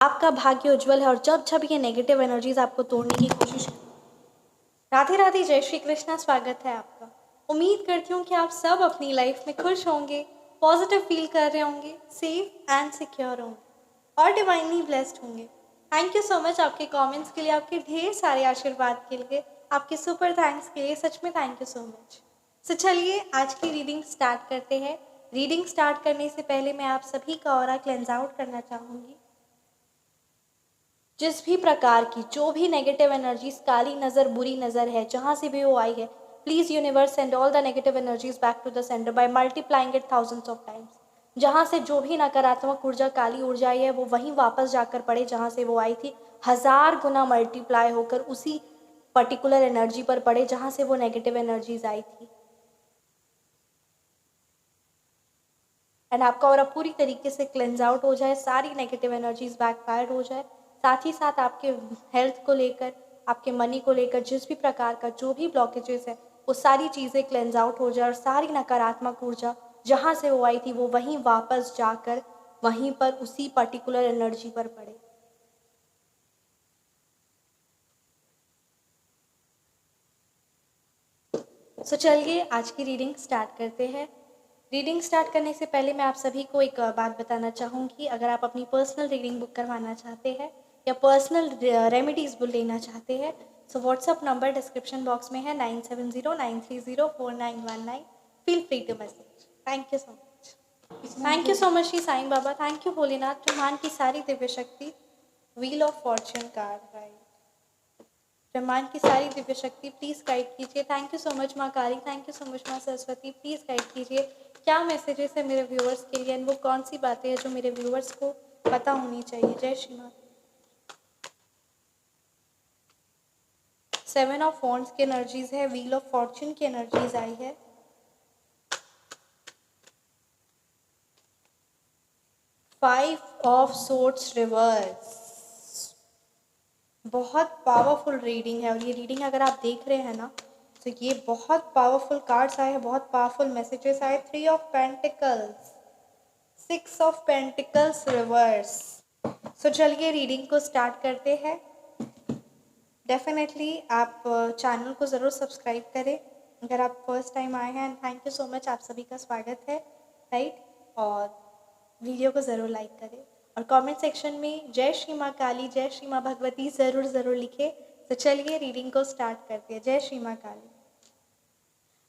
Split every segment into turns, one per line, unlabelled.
आपका भाग्य उज्जवल है और जब जब ये नेगेटिव एनर्जीज आपको तोड़ने की कोशिश करें। राधे राधे, जय श्री कृष्णा, स्वागत है आपका। उम्मीद करती हूँ कि आप सब अपनी लाइफ में खुश होंगे, पॉजिटिव फील कर रहे होंगे, सेफ एंड सिक्योर होंगे और डिवाइनली ब्लेस्ड होंगे। थैंक यू सो मच आपके कमेंट्स के लिए, आपके ढेर सारे आशीर्वाद के लिए, आपके सुपर थैंक्स के लिए। सच में थैंक यू सो मच। तो चलिए आज की रीडिंग स्टार्ट करते हैं। रीडिंग स्टार्ट करने से पहले मैं आप सभी का ऑरा क्लेंस आउट करना चाहूँगी। जिस भी प्रकार की जो भी नेगेटिव एनर्जीज, काली नज़र, बुरी नज़र है, जहाँ से भी वो आई है, please universe send all the negative energies back to the centre by multiplying it thousands of times. जहाँ से जो भी नकारात्मक ऊर्जा, काली ऊर्जा आई है, वो वहीं वापस जाकर पड़े जहाँ से वो आई थी, 1000 गुना मल्टीप्लाई होकर उसी पर्टिकुलर एनर्जी पर पड़े जहाँ से वो नेगेटिव एनर्जीज आई थी। एंड आपका ऑरा पूरी तरीके से क्लेंज आउट हो जाए, सारी नेगेटिव एनर्जीज बैकफायर हो जाए। साथ ही साथ आपके हेल्थ को लेकर, आपके मनी को लेकर जिस भी प्रकार का जो भी ब्लॉकेजेस है, वो सारी चीज़ें क्लेंज आउट हो जाए और सारी नकारात्मक ऊर्जा जहाँ से वो आई थी वो वहीं वापस जाकर वहीं पर उसी पर्टिकुलर एनर्जी पर पड़े। सो चलिए आज की रीडिंग स्टार्ट करते हैं। रीडिंग स्टार्ट करने से पहले मैं आप सभी को एक बात बताना चाहूँगी। अगर आप अपनी पर्सनल रीडिंग बुक करवाना चाहते हैं या पर्सनल रेमेडीज़ बुक लेना चाहते हैं, so WhatsApp number description box में है 9709304919। Feel free to message. Thank you so much. Thank you so much Shri Sai Baba. Thank you Bholenath, ब्रह्मांड की सारी दिव्य शक्ति। Wheel of fortune card, right. ब्रह्मांड की सारी दिव्य शक्ति प्लीज़ गाइड कीजिए। थैंक यू सो मच माँ Kali, thank you so much माँ सरस्वती, प्लीज़ गाइड कीजिए। क्या मैसेजेस है मेरे व्यूअर्स के लिए, वो कौन सी बातें हैं जो मेरे व्यूअर्स को पता होनी चाहिए। जय श्री माँ। 7 ऑफ वॉन्ड्स की एनर्जीज है, व्हील ऑफ फॉर्च्यून की एनर्जीज आई है, 5 ऑफ सोर्ड्स रिवर्स। बहुत पावरफुल रीडिंग है और ये रीडिंग अगर आप देख रहे हैं ना, तो ये बहुत पावरफुल कार्ड्स आए हैं, बहुत पावरफुल मैसेजेस आए। 3 of pentacles, 6 of pentacles reverse. So चलिए रीडिंग को स्टार्ट करते हैं। डेफिनेटली आप चैनल को ज़रूर सब्सक्राइब करें अगर आप फर्स्ट टाइम आए हैं। And thank you so much, आप सभी का स्वागत है, राइट। और वीडियो को ज़रूर लाइक करें और कमेंट सेक्शन में जय श्री माँ काली, जय श्री माँ भगवती ज़रूर लिखें। तो चलिए रीडिंग को स्टार्ट करते हैं। जय श्री माँ काली।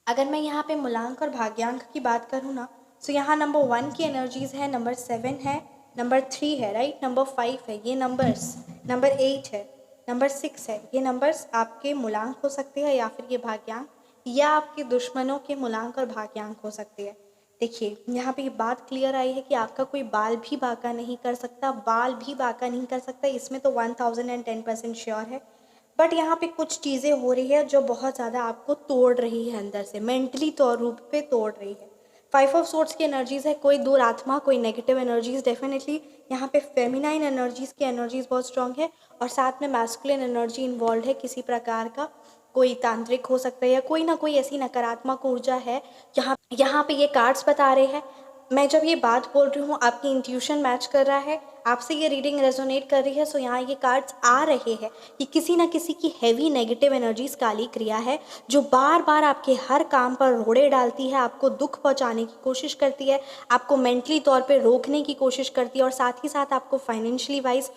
अगर मैं यहाँ पे मूलांक और भाग्यांक की बात करूँ ना, तो यहाँ नंबर 1 की एनर्जीज़ है, नंबर 7 है, नंबर 3 है, राइट, नंबर 5 है, ये नंबर्स, नंबर 8 है, नंबर 6 है। ये नंबर्स आपके मूलांक हो सकते हैं या फिर ये भाग्यांक, या आपके दुश्मनों के मूलांक और भाग्यांक हो सकते हैं। देखिए यहाँ पे ये बात क्लियर आई है कि आपका कोई बाल भी बांका नहीं कर सकता, बाल भी बांका नहीं कर सकता, इसमें तो 1010% श्योर है। बट यहाँ पे कुछ चीज़ें हो रही है जो बहुत ज़्यादा आपको तोड़ रही है, अंदर से मेंटली तौर रूप पे तोड़ रही है। 5 ऑफ सोर्ड्स की एनर्जीज़ है, कोई दूर आत्मा, कोई नेगेटिव एनर्जीज़। डेफिनेटली यहाँ पे फेमिनाइन एनर्जीज़ की एनर्जीज़ बहुत स्ट्रांग है और साथ में मैस्कुलिन एनर्जी इन्वॉल्व है किसी प्रकार का। कोई तांत्रिक हो सकता है या कोई ना कोई ऐसी नकारात्मक ऊर्जा है। यहाँ पे ये कार्ड्स बता रहे हैं। मैं जब ये बात बोल रही हूँ आपकी इंट्यूशन मैच कर रहा है, आपसे ये रीडिंग रेजोनेट कर रही है। सो यहाँ ये कार्ड्स आ रहे हैं कि किसी ना किसी की हैवी नेगेटिव एनर्जीज काली क्रिया है जो बार बार आपके हर काम पर रोड़े डालती है, आपको दुख पहुँचाने की कोशिश करती है, आपको मेंटली तौर पे रोकने की कोशिश करती है और साथ ही साथ आपको फाइनेंशियली वाइज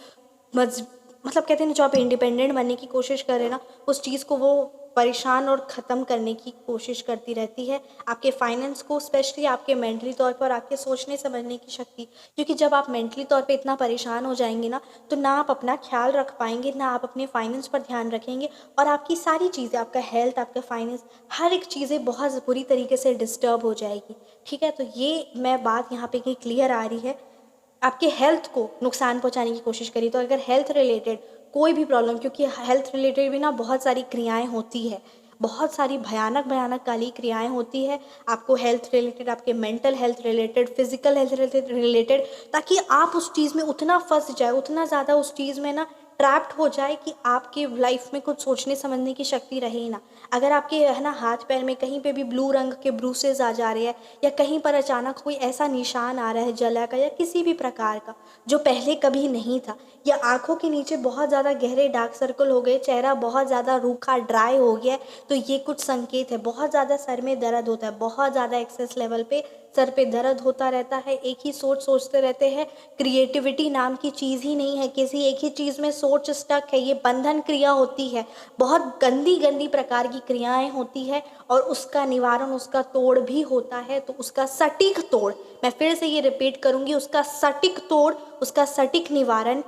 मतलब कहते हैं ना, जो आप इंडिपेंडेंट बनने की कोशिश कर रहे हैं ना, उस चीज़ को वो परेशान और ख़त्म करने की कोशिश करती रहती है। आपके फाइनेंस को, स्पेशली आपके मेंटली तौर पर, आपके सोचने समझने की शक्ति, क्योंकि जब आप मेंटली तौर पे इतना परेशान हो जाएंगे ना, तो ना आप अपना ख्याल रख पाएंगे, ना आप अपने फाइनेंस पर ध्यान रखेंगे और आपकी सारी चीज़ें, आपका हेल्थ, आपका फाइनेंस, हर एक चीज़ें बहुत बुरी तरीके से डिस्टर्ब हो जाएगी। ठीक है, तो ये मैं बात यहाँ पे क्लियर आ रही है। आपके हेल्थ को नुकसान पहुंचाने की कोशिश करी, तो अगर हेल्थ रिलेटेड कोई भी प्रॉब्लम, क्योंकि हेल्थ रिलेटेड भी ना बहुत सारी क्रियाएं होती है, बहुत सारी भयानक भयानक काली क्रियाएं होती है आपको हेल्थ रिलेटेड, आपके mental health related, physical health related, ताकि आप उस चीज़ में उतना फंस जाए, उतना ज़्यादा उस चीज़ में ना ट्रैप्ड हो जाए कि आपके लाइफ में कुछ सोचने समझने की शक्ति रहे ही ना। अगर आपके है ना हाथ पैर में कहीं पे भी ब्लू रंग के ब्रूसेस आ जा रहे हैं, या कहीं पर अचानक कोई ऐसा निशान आ रहा है जला का या किसी भी प्रकार का जो पहले कभी नहीं था, या आंखों के नीचे बहुत ज़्यादा गहरे डार्क सर्कल हो गए, चेहरा बहुत ज़्यादा रूखा ड्राई हो गया है, तो ये कुछ संकेत है। बहुत ज़्यादा सर में दर्द होता है, बहुत ज़्यादा एक्सेस लेवल पे सर पे दर्द होता रहता है, एक ही सोच सोचते रहते हैं, क्रिएटिविटी नाम की चीज़ ही नहीं है, किसी एक ही चीज़ में सोच स्टक है, ये बंधन क्रिया होती है, बहुत गंदी गंदी प्रकार की क्रियाएं होती है, और उसका निवारण, उसका तोड़ भी होता है। तो उसका सटीक तोड़, मैं फिर से ये रिपीट करूँगी, उसका सटीक तोड़, उसका सटीक निवारण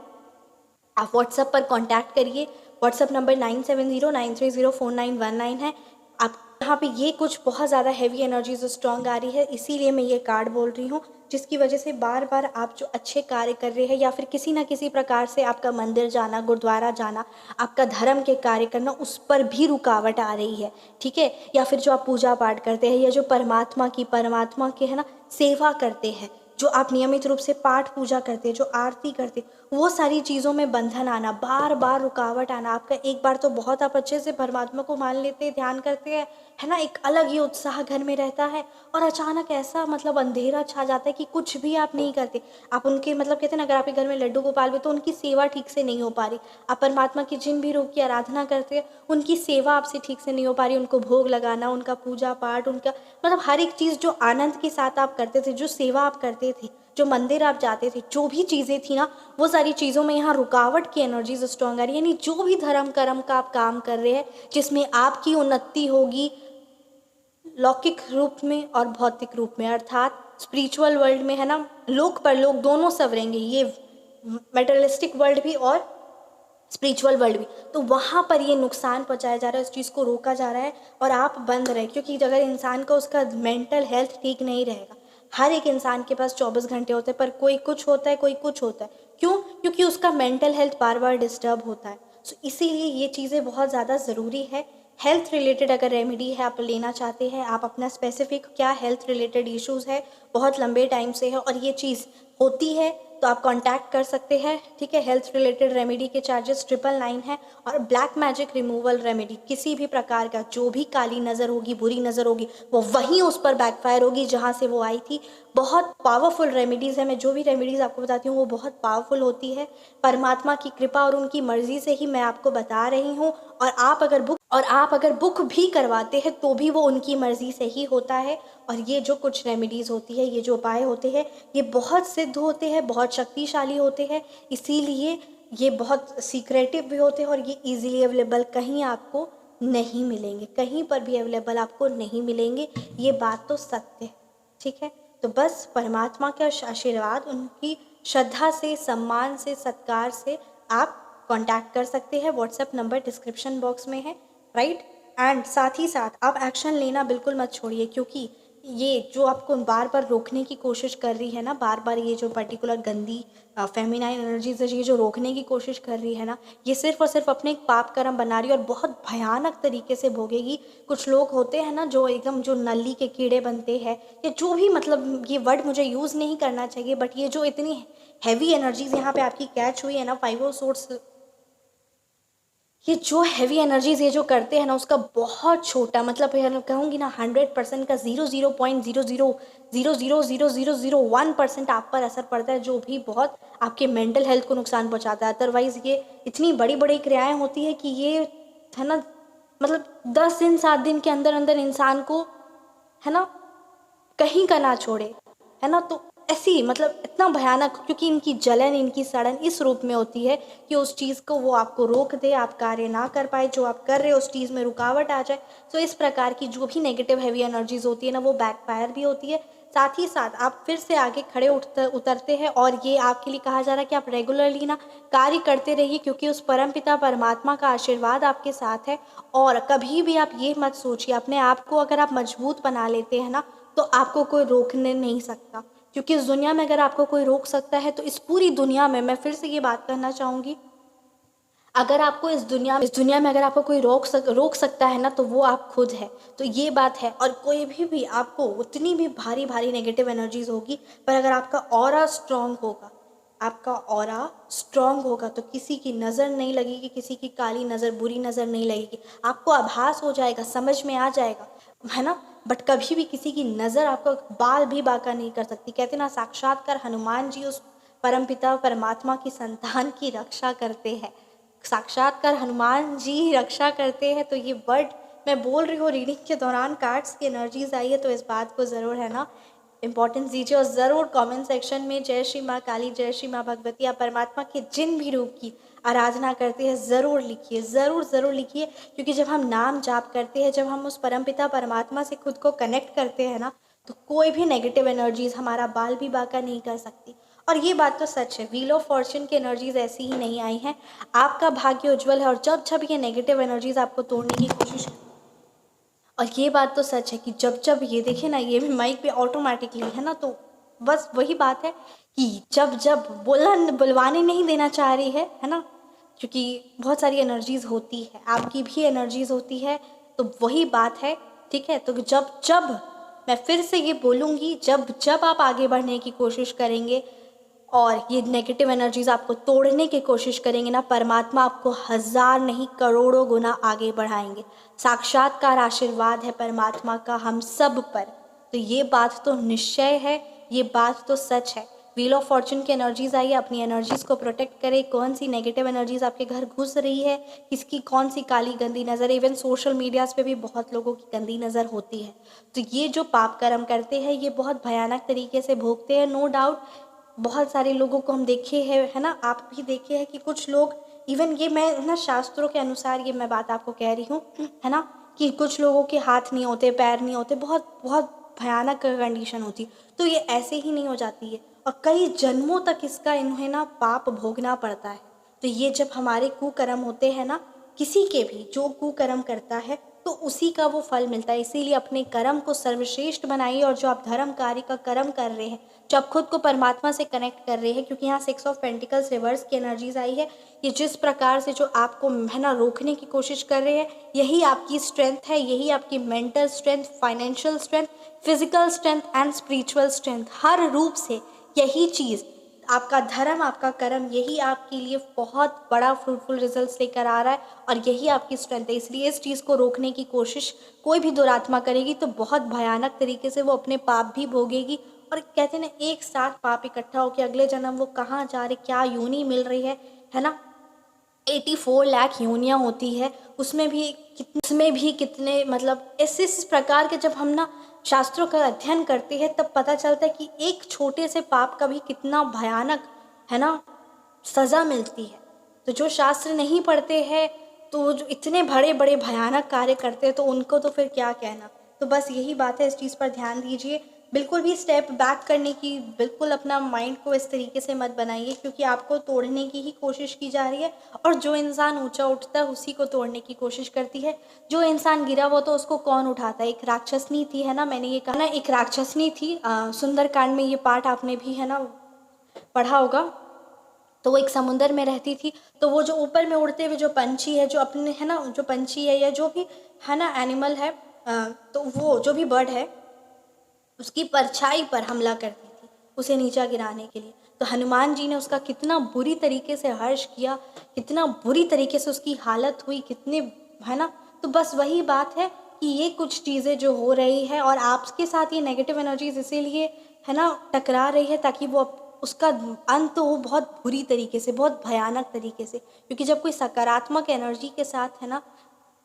आप व्हाट्सएप पर कांटेक्ट करिए। व्हाट्सएप नंबर 9709304919 है। आप यहाँ पे ये कुछ बहुत ज़्यादा हैवी एनर्जी जो स्ट्रॉन्ग आ रही है, इसीलिए मैं ये कार्ड बोल रही हूँ, जिसकी वजह से बार बार आप जो अच्छे कार्य कर रहे हैं, या फिर किसी ना किसी प्रकार से आपका मंदिर जाना, गुरुद्वारा जाना, आपका धर्म के कार्य करना, उस पर भी रुकावट आ रही है, ठीक है। या फिर जो आप पूजा पाठ करते हैं, या जो परमात्मा के है ना सेवा करते हैं, जो आप नियमित रूप से पाठ पूजा करते हैं, जो आरती करते हैं, वो सारी चीज़ों में बंधन आना, बार बार रुकावट आना। आपका एक बार तो बहुत आप अच्छे से परमात्मा को मान लेते हैं, ध्यान करते हैं, है ना, एक अलग ही उत्साह घर में रहता है, और अचानक ऐसा मतलब अंधेरा छा जाता है कि कुछ भी आप नहीं करते। आप उनके मतलब कहते हैं ना, अगर आपके घर में लड्डू गोपाल भी, तो उनकी सेवा ठीक से नहीं हो पा रही। आप परमात्मा की जिन भी रूप की आराधना करते हैं, उनकी सेवा आपसे ठीक से नहीं हो पा रही, उनको भोग लगाना, उनका पूजा पाठ, उनका मतलब हर एक चीज़ जो आनंद के साथ आप करते थे, जो सेवा आप करते थे, जो मंदिर आप जाते थे, जो भी चीज़ें थी ना, वो सारी चीज़ों में यहाँ रुकावट की एनर्जीज स्ट्रॉन्ग आ रही है। यानी जो भी धर्म कर्म का आप काम कर रहे हैं, जिसमें आपकी उन्नति होगी लौकिक रूप में और भौतिक रूप में, अर्थात स्पिरिचुअल वर्ल्ड में, है ना, लोक परलोक दोनों संवरेंगे, ये मेटेरियलिस्टिक वर्ल्ड भी और स्पिरिचुअल वर्ल्ड भी, तो वहाँ पर ये नुकसान पहुँचाया जा रहा है, उस चीज़ को रोका जा रहा है, और आप बंद रहे। क्योंकि अगर इंसान का उसका मेंटल हेल्थ ठीक नहीं रहेगा, हर एक इंसान के पास 24 घंटे होते हैं, पर कोई कुछ होता है, कोई कुछ होता है, क्यों? क्योंकि उसका मेंटल हेल्थ बार बार डिस्टर्ब होता है। सो इसीलिए ये चीज़ें बहुत ज़्यादा ज़रूरी है। हेल्थ रिलेटेड अगर रेमेडी है आप लेना चाहते हैं, आप अपना स्पेसिफिक क्या हेल्थ रिलेटेड इश्यूज़ है, बहुत लंबे टाइम से है और ये चीज़ होती है, तो आप कांटेक्ट कर सकते हैं, ठीक है। हेल्थ रिलेटेड रेमेडी के चार्जेस 999 है। और ब्लैक मैजिक रिमूवल रेमेडी, किसी भी प्रकार का जो भी काली नज़र होगी, बुरी नज़र होगी, वो वहीं उस पर बैकफायर होगी जहाँ से वो आई थी। बहुत पावरफुल रेमेडीज़ है। मैं जो भी रेमेडीज़ आपको बताती हूँ वो बहुत पावरफुल होती है, परमात्मा की कृपा और उनकी मर्जी से ही मैं आपको बता रही हूँ। और आप अगर बुक भी करवाते हैं तो भी वो उनकी मर्जी से ही होता है। और ये जो कुछ रेमेडीज़ होती है, ये जो उपाय होते हैं, ये बहुत सिद्ध होते हैं, बहुत शक्तिशाली होते हैं, इसीलिए ये बहुत सीक्रेटिव भी होते हैं, और ये इजीली अवेलेबल कहीं आपको नहीं मिलेंगे, कहीं पर भी अवेलेबल आपको नहीं मिलेंगे। ये बात तो सत्य है, ठीक है। तो बस परमात्मा का आशीर्वाद, उनकी श्रद्धा से, सम्मान से, सत्कार से आप कांटेक्ट कर सकते हैं। व्हाट्सएप नंबर डिस्क्रिप्शन बॉक्स में है, राइट। एंड साथ ही साथ आप एक्शन लेना बिल्कुल मत छोड़िए, क्योंकि ये जो आपको बार बार रोकने की कोशिश कर रही है ना, बार बार ये जो पर्टिकुलर गंदी फेमिनाइन एनर्जीज है, ये जो रोकने की कोशिश कर रही है ना, ये सिर्फ और सिर्फ अपने एक पाप कर्म बना रही है, और बहुत भयानक तरीके से भोगेगी। कुछ लोग होते हैं ना जो एकदम जो नली के कीड़े बनते हैं, या जो भी, मतलब ये वर्ड मुझे यूज़ नहीं करना चाहिए, बट ये जो इतनी हैवी एनर्जीज यहाँ पे आपकी कैच हुई है ना, 5 ऑफ सोर्स, ये जो हैवी एनर्जीज ये जो करते हैं ना, उसका बहुत छोटा, मतलब यार कहूँगी ना, 100% का 0.000000001% आप पर असर पड़ता है, जो भी बहुत आपके मेंटल हेल्थ को नुकसान पहुंचाता है। अदरवाइज ये इतनी बड़ी बड़ी क्रियाएं होती है कि ये, है ना, मतलब 10 दिन 7 दिन के अंदर अंदर इंसान को, है ना, कहीं का ना छोड़े, है ना। तो ऐसी मतलब इतना भयानक, क्योंकि इनकी जलन, इनकी सड़न इस रूप में होती है कि उस चीज़ को वो आपको रोक दे, आप कार्य ना कर पाए, जो आप कर रहे हो उस चीज़ में रुकावट आ जाए। तो इस प्रकार की जो भी नेगेटिव हैवी एनर्जीज होती है ना, वो बैकफायर भी होती है। साथ ही साथ आप फिर से आगे खड़े उतरते हैं, और ये आपके लिए कहा जा रहा है कि आप रेगुलरली ना कार्य करते रहिए, क्योंकि उस परमपिता परमात्मा का आशीर्वाद आपके साथ है। और कभी भी आप ये मत सोचिए, अपने आप को अगर आप मजबूत बना लेते हैं ना, तो आपको कोई रोकने नहीं सकता। क्योंकि इस दुनिया में अगर आपको कोई रोक सकता है, तो इस पूरी दुनिया में, मैं फिर से ये बात कहना चाहूँगी, अगर आपको इस दुनिया में अगर आपको कोई रोक सकता है ना, तो वो आप खुद है। तो ये बात है। और कोई भी आपको उतनी भी भारी भारी नेगेटिव एनर्जीज होगी, पर अगर आपका ऑरा स्ट्रांग होगा, आपका ऑरा स्ट्रांग होगा तो किसी की नज़र नहीं लगेगी, किसी की काली नज़र, बुरी नज़र नहीं लगेगी। आपको आभास हो जाएगा, समझ में आ जाएगा, है ना। बट कभी भी किसी की नज़र आपको बाल भी बांका नहीं कर सकती। कहते ना, साक्षात्कार हनुमान जी उस परमपिता परमात्मा की संतान की रक्षा करते हैं। साक्षात्कार हनुमान जी ही रक्षा करते हैं। तो ये वर्ड मैं बोल रही हूँ, रीडिंग के दौरान कार्ड्स की एनर्जीज आई है, तो इस बात को ज़रूर, है ना, इम्पोर्टेंस दीजिए। और ज़रूर कमेंट सेक्शन में जय श्री माँ काली, जय श्री माँ भगवती, आप परमात्मा के जिन भी रूप की आराधना करते हैं ज़रूर लिखिए, ज़रूर ज़रूर लिखिए। क्योंकि जब हम नाम जाप करते हैं, जब हम उस परमपिता परमात्मा से खुद को कनेक्ट करते हैं ना, तो कोई भी नेगेटिव एनर्जीज हमारा बाल भी बांका नहीं कर सकती। और ये बात तो सच है, व्हील ऑफ फॉर्च्यून की एनर्जीज ऐसी ही नहीं आई हैं। आपका भाग्य उज्जवल है। और जब जब ये नेगेटिव एनर्जीज आपको तोड़ने की कोशिश, और ये बात तो सच है कि जब जब ये देखिए ना, ये भी माइक पे ऑटोमेटिकली, है ना, तो बस वही बात है कि जब जब बुलवाने नहीं देना चाह रही है ना, क्योंकि बहुत सारी एनर्जीज होती है, आपकी भी एनर्जीज होती है, तो वही बात है। ठीक है, तो जब जब मैं फिर से ये बोलूँगी, जब जब आप आगे बढ़ने की कोशिश करेंगे और ये नेगेटिव एनर्जीज आपको तोड़ने की कोशिश करेंगे ना, परमात्मा आपको हजार नहीं करोड़ों गुना आगे बढ़ाएंगे। साक्षात्कार आशीर्वाद है परमात्मा का हम सब पर। तो ये बात तो निश्चय है, ये बात तो सच है। व्हील ऑफ फॉर्च्यून की एनर्जीज आई है, अपनी एनर्जीज को प्रोटेक्ट करें। कौन सी नेगेटिव एनर्जीज आपके घर घुस रही है, किसकी कौन सी काली गंदी नज़र, इवन सोशल मीडियाज़ पे भी बहुत लोगों की गंदी नज़र होती है। तो ये जो पाप कर्म करते हैं, ये बहुत भयानक तरीके से भोगते हैं, नो डाउट। बहुत सारे लोगों को हम देखे हैं, है ना, आप भी देखे हैं कि कुछ लोग, इवन ये मैं, है ना, शास्त्रों के अनुसार ये मैं बात आपको कह रही हूँ, है ना, कि कुछ लोगों के हाथ नहीं होते, पैर नहीं होते, बहुत बहुत भयानक कंडीशन होती। तो ये ऐसे ही नहीं हो जाती है, और कई जन्मों तक इसका इन्हें ना पाप भोगना पड़ता है। तो ये जब हमारे कुकर्म होते हैं ना, किसी के भी जो कुकर्म करता है तो उसी का वो फल मिलता है। इसीलिए अपने कर्म को सर्वश्रेष्ठ बनाइए। और जो आप धर्म कार्य का कर्म कर रहे हैं, जो आप खुद को परमात्मा से कनेक्ट कर रहे हैं, क्योंकि यहाँ 6 ऑफ पेंटिकल्स रिवर्स की एनर्जीज आई है, ये जिस प्रकार से जो आपको, है ना, रोकने की कोशिश कर रहे हैं, यही आपकी स्ट्रेंथ है, यही आपकी mental strength, financial strength, physical strength and spiritual strength, हर रूप से यही चीज़, आपका धर्म, आपका कर्म, यही आपके लिए बहुत बड़ा फ्रूटफुल रिजल्ट्स लेकर आ रहा है, और यही आपकी स्ट्रेंथ है। इसलिए इस चीज़ को रोकने की कोशिश कोई भी दुरात्मा करेगी तो बहुत भयानक तरीके से वो अपने पाप भी भोगेगी। और कहते हैं ना, एक साथ पाप इकट्ठा होकर अगले जन्म वो कहाँ जा रहे, क्या योनि मिल रही है ना। 84 लाख योनियाँ होती है, उसमें भी कितने, मतलब इस प्रकार के, जब हम ना शास्त्रों का अध्ययन करते हैं तब पता चलता है कि एक छोटे से पाप का भी कितना भयानक, है ना, सज़ा मिलती है। तो जो शास्त्र नहीं पढ़ते हैं, तो जो इतने बड़े बड़े भयानक कार्य करते हैं, तो उनको तो फिर क्या कहना। तो बस यही बात है, इस चीज़ पर ध्यान दीजिए। बिल्कुल भी स्टेप बैक करने की, बिल्कुल अपना माइंड को इस तरीके से मत बनाइए, क्योंकि आपको तोड़ने की ही कोशिश की जा रही है। और जो इंसान ऊंचा उठता है उसी को तोड़ने की कोशिश करती है। जो इंसान गिरा वो तो उसको कौन उठाता है। एक राक्षसनी थी, है ना, मैंने ये कहा ना, एक राक्षसनी थी, सुंदरकांड में ये पाठ आपने भी, है ना, पढ़ा होगा। तो वो एक समुंदर में रहती थी। तो वो जो ऊपर में उड़ते हुए जो पंछी है, जो अपने, है ना, जो पंछी है या जो भी, है ना, एनिमल है, तो वो जो भी बर्ड है, उसकी परछाई पर हमला करती थी उसे नीचा गिराने के लिए। तो हनुमान जी ने उसका कितना बुरी तरीके से हर्ष किया, कितना बुरी तरीके से उसकी हालत हुई, कितने, है ना। तो बस वही बात है कि ये कुछ चीज़ें जो हो रही है, और आपके साथ ये नेगेटिव एनर्जीज इसीलिए, है ना, टकरा रही है, ताकि वो उसका अंत हो बहुत बुरी तरीके से, बहुत भयानक तरीके से। क्योंकि जब कोई सकारात्मक एनर्जी के साथ, है ना,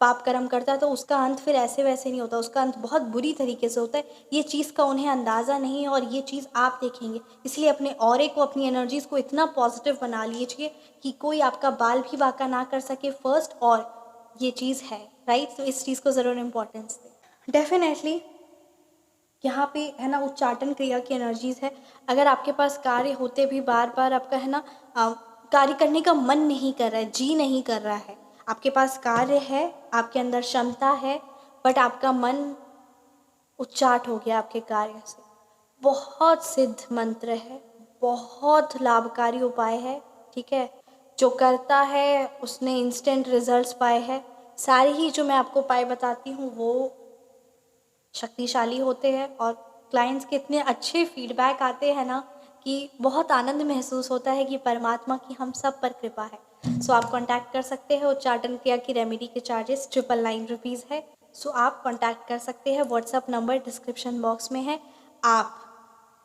पाप कर्म करता है, तो उसका अंत फिर ऐसे वैसे नहीं होता, उसका अंत बहुत बुरी तरीके से होता है। ये चीज़ का उन्हें अंदाज़ा नहीं है, और ये चीज़ आप देखेंगे। इसलिए अपने ऑरे को, अपनी एनर्जीज़ को इतना पॉजिटिव बना लीजिए कि कोई आपका बाल भी बांका ना कर सके फर्स्ट, और ये चीज़ है, राइट। तो इस चीज़ को ज़रूर इम्पोर्टेंस दें। डेफिनेटली यहाँ पे, है ना, उच्चाटन क्रिया की एनर्जीज़ है। अगर आपके पास कार्य होते भी बार बार आपका, है ना, कार्य करने का मन नहीं कर रहा है, जी नहीं कर रहा है, आपके पास कार्य है, आपके अंदर क्षमता है, बट आपका मन उच्चाट हो गया आपके कार्य से, बहुत सिद्ध मंत्र है, बहुत लाभकारी उपाय है। ठीक है, जो करता है उसने इंस्टेंट रिजल्ट्स पाए हैं। सारी ही जो मैं आपको उपाय बताती हूँ वो शक्तिशाली होते हैं, और क्लाइंट्स के इतने अच्छे फीडबैक आते हैं ना कि बहुत आनंद महसूस होता है कि परमात्मा की हम सब पर कृपा है। सो आप कांटेक्ट कर सकते हैं। उच्चाटन क्रिया की रेमेडी के चार्जेस 999 रुपीज़ है। सो आप कांटेक्ट कर सकते हैं। व्हाट्सअप नंबर डिस्क्रिप्शन बॉक्स में है। आप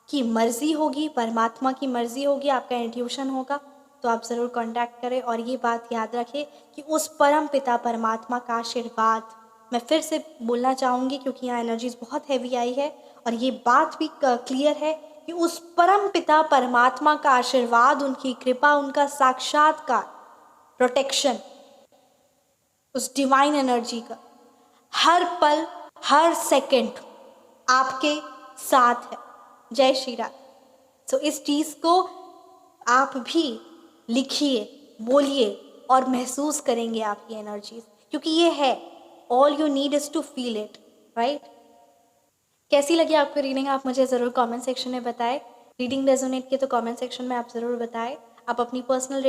की मर्ज़ी होगी, परमात्मा की मर्ज़ी होगी, आपका इंट्यूशन होगा तो आप ज़रूर कांटेक्ट करें। और ये बात याद रखें कि उस परम पिता परमात्मा का आशीर्वाद, मैं फिर से बोलना चाहूँगी क्योंकि यहाँ एनर्जीज बहुत हैवी आई है और ये बात भी क्लियर है कि उस परम पिता परमात्मा का आशीर्वाद, उनकी कृपा, उनका साक्षात्कार, प्रोटेक्शन, उस डिवाइन एनर्जी का हर पल हर सेकंड आपके साथ है। जय श्री राम। सो इस चीज़ को आप भी लिखिए, बोलिए और महसूस करेंगे आप ये एनर्जीज, क्योंकि ये है। All you need is to feel it, right. कैसी लगी आपको रीडिंग, आप मुझे ज़रूर कमेंट सेक्शन में बताएं। रीडिंग रेजोनेट की तो कमेंट सेक्शन में आप ज़रूर बताएं। आप अपनी पर्सनल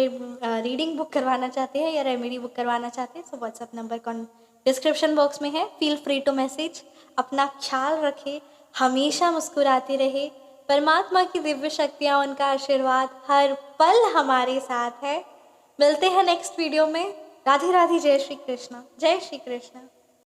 रीडिंग बुक करवाना चाहते हैं या रेमेडी बुक करवाना चाहते हैं, so WhatsApp number description box में है। Feel free to message. अपना ख्याल रखें, हमेशा मुस्कुराते रहे। परमात्मा की दिव्य शक्तियाँ, उनका आशीर्वाद हर पल हमारे साथ है। मिलते हैं नेक्स्ट वीडियो में। राधे राधे। जय श्री कृष्ण। जय श्री कृष्ण।